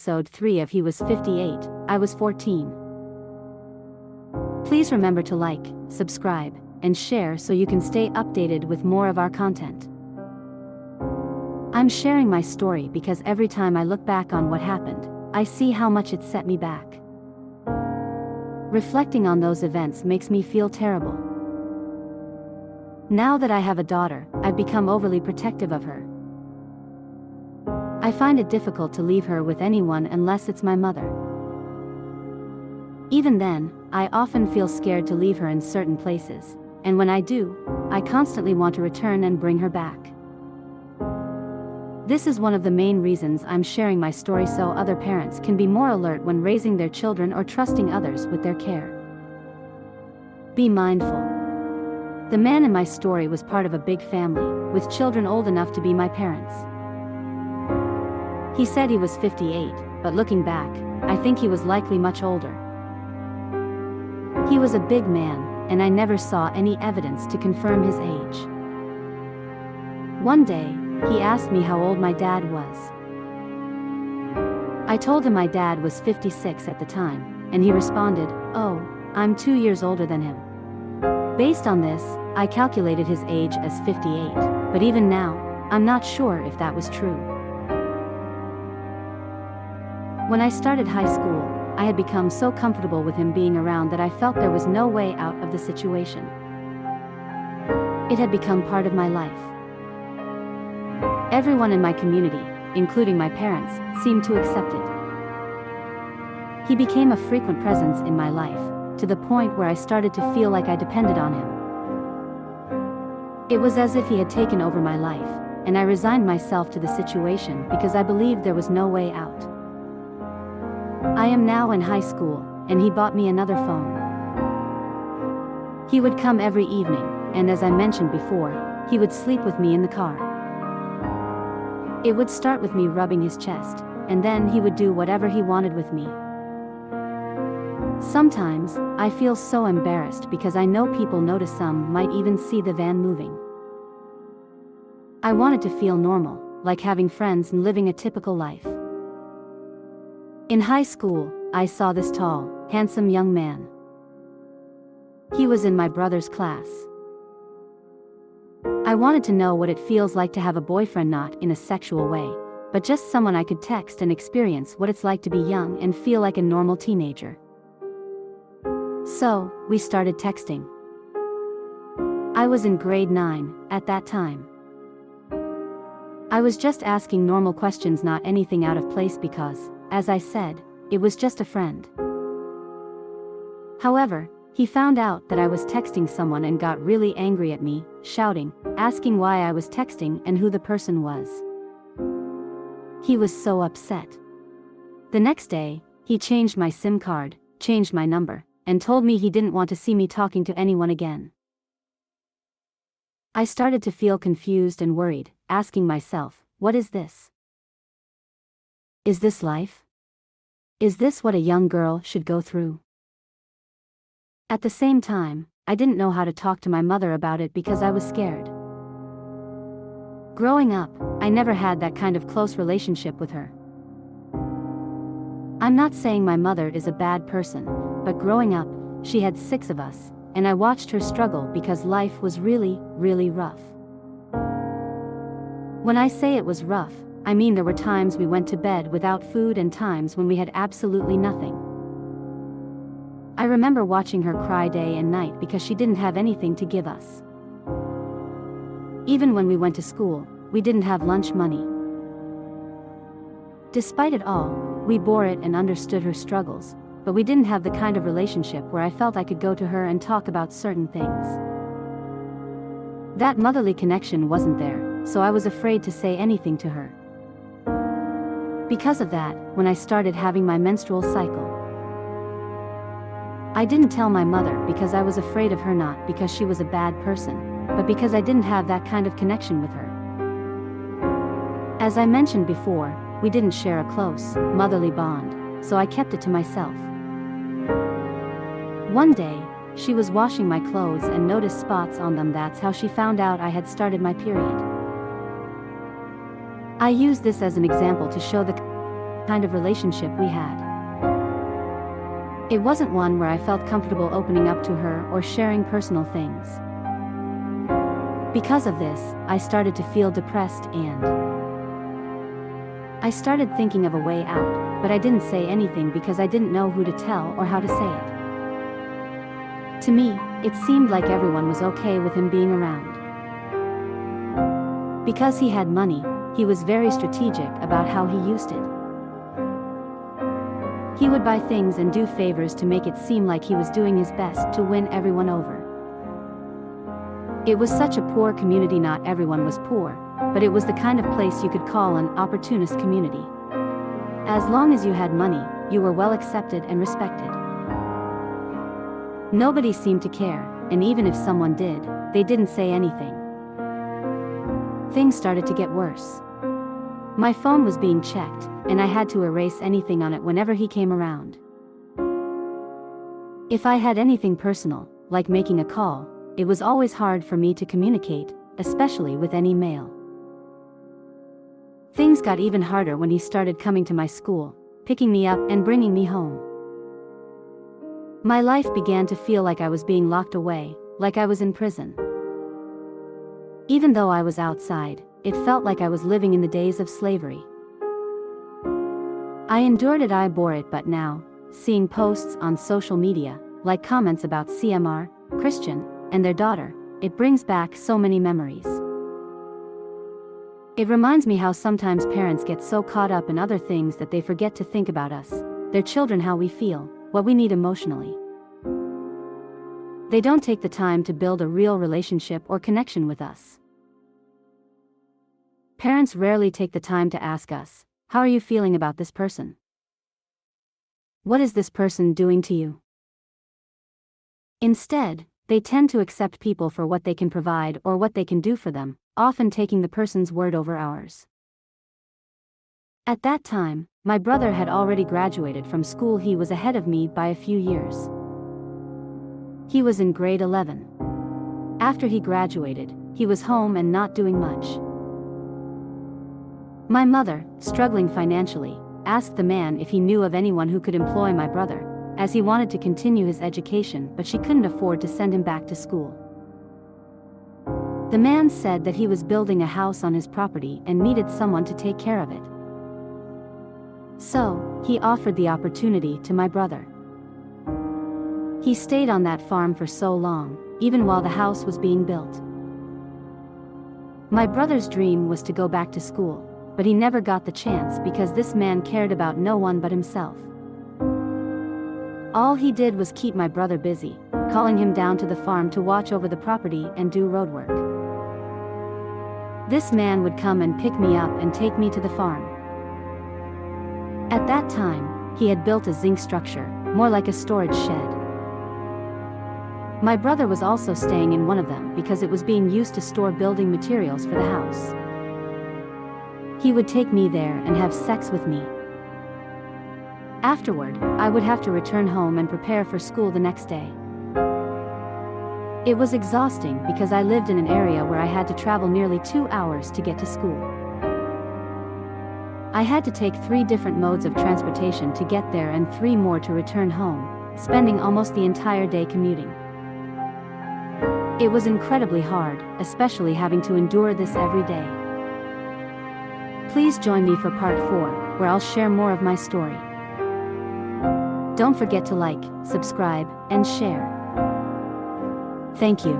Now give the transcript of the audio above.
episode 3 of He Was 58, I Was 14. Please remember to like, subscribe, and share so you can stay updated with more of our content. I'm sharing my story because every time I look back on what happened, I see how much it set me back. Reflecting on those events makes me feel terrible. Now that I have a daughter, I've become overly protective of her. I find it difficult to leave her with anyone unless it's my mother. Even then, I often feel scared to leave her in certain places, and when I do, I constantly want to return and bring her back. This is one of the main reasons I'm sharing my story so other parents can be more alert when raising their children or trusting others with their care. Be mindful. The man in my story was part of a big family, with children old enough to be my parents. He said he was 58, but looking back, I think he was likely much older. He was a big man, and I never saw any evidence to confirm his age. One day, he asked me how old my dad was. I told him my dad was 56 at the time, and he responded, "Oh, I'm 2 years older than him." Based on this, I calculated his age as 58, but even now, I'm not sure if that was true. When I started high school, I had become so comfortable with him being around that I felt there was no way out of the situation. It had become part of my life. Everyone in my community, including my parents, seemed to accept it. He became a frequent presence in my life, to the point where I started to feel like I depended on him. It was as if he had taken over my life, and I resigned myself to the situation because I believed there was no way out. I am now in high school, and he bought me another phone. He would come every evening, and as I mentioned before, he would sleep with me in the car. It would start with me rubbing his chest, and then he would do whatever he wanted with me. Sometimes, I feel so embarrassed because I know people notice, some might even see the van moving. I wanted to feel normal, like having friends and living a typical life. In high school, I saw this tall, handsome young man. He was in my brother's class. I wanted to know what it feels like to have a boyfriend, not in a sexual way, but just someone I could text and experience what it's like to be young and feel like a normal teenager. So, we started texting. I was in grade 9, at that time. I was just asking normal questions, not anything out of place because, as I said, it was just a friend. However, he found out that I was texting someone and got really angry at me, shouting, asking why I was texting and who the person was. He was so upset. The next day, he changed my SIM card, changed my number, and told me he didn't want to see me talking to anyone again. I started to feel confused and worried, asking myself, what is this? Is this life? Is this what a young girl should go through? At the same time, I didn't know how to talk to my mother about it because I was scared. Growing up, I never had that kind of close relationship with her. I'm not saying my mother is a bad person, but growing up, she had 6 of us, and I watched her struggle because life was really, really rough. When I say it was rough, I mean there were times we went to bed without food and times when we had absolutely nothing. I remember watching her cry day and night because she didn't have anything to give us. Even when we went to school, we didn't have lunch money. Despite it all, we bore it and understood her struggles, but we didn't have the kind of relationship where I felt I could go to her and talk about certain things. That motherly connection wasn't there, so I was afraid to say anything to her. Because of that, when I started having my menstrual cycle, I didn't tell my mother because I was afraid of her, not because she was a bad person, but because I didn't have that kind of connection with her. As I mentioned before, we didn't share a close, motherly bond, so I kept it to myself. One day, she was washing my clothes and noticed spots on them. That's how she found out I had started my period. I use this as an example to show the kind of relationship we had. It wasn't one where I felt comfortable opening up to her or sharing personal things. Because of this, I started to feel depressed and I started thinking of a way out, but I didn't say anything because I didn't know who to tell or how to say it. To me, it seemed like everyone was okay with him being around. Because he had money, he was very strategic about how he used it. He would buy things and do favors to make it seem like he was doing his best to win everyone over. It was such a poor community. Not everyone was poor, but it was the kind of place you could call an opportunist community. As long as you had money, you were well accepted and respected. Nobody seemed to care, and even if someone did, they didn't say anything. Things started to get worse. My phone was being checked, and I had to erase anything on it whenever he came around. If I had anything personal, like making a call, it was always hard for me to communicate, especially with any mail. Things got even harder when he started coming to my school, picking me up and bringing me home. My life began to feel like I was being locked away, like I was in prison. Even though I was outside, it felt like I was living in the days of slavery. I endured it, I bore it, but now, seeing posts on social media, like comments about CMR, Christian, and their daughter, it brings back so many memories. It reminds me how sometimes parents get so caught up in other things that they forget to think about us, their children, how we feel, what we need emotionally. They don't take the time to build a real relationship or connection with us. Parents rarely take the time to ask us, how are you feeling about this person? What is this person doing to you? Instead, they tend to accept people for what they can provide or what they can do for them, often taking the person's word over ours. At that time, my brother had already graduated from school. He was ahead of me by a few years. He was in grade 11. After he graduated, he was home and not doing much. My mother, struggling financially, asked the man if he knew of anyone who could employ my brother, as he wanted to continue his education, but she couldn't afford to send him back to school. The man said that he was building a house on his property and needed someone to take care of it. So, he offered the opportunity to my brother. He stayed on that farm for so long, even while the house was being built. My brother's dream was to go back to school, but he never got the chance because this man cared about no one but himself. All he did was keep my brother busy, calling him down to the farm to watch over the property and do road work. This man would come and pick me up and take me to the farm. At that time, he had built a zinc structure, more like a storage shed. My brother was also staying in one of them because it was being used to store building materials for the house. He would take me there and have sex with me. Afterward, I would have to return home and prepare for school the next day. It was exhausting because I lived in an area where I had to travel nearly 2 hours to get to school. I had to take 3 different modes of transportation to get there and 3 more to return home, spending almost the entire day commuting. It was incredibly hard, especially having to endure this every day. Please join me for part 4, where I'll share more of my story. Don't forget to like, subscribe, and share. Thank you.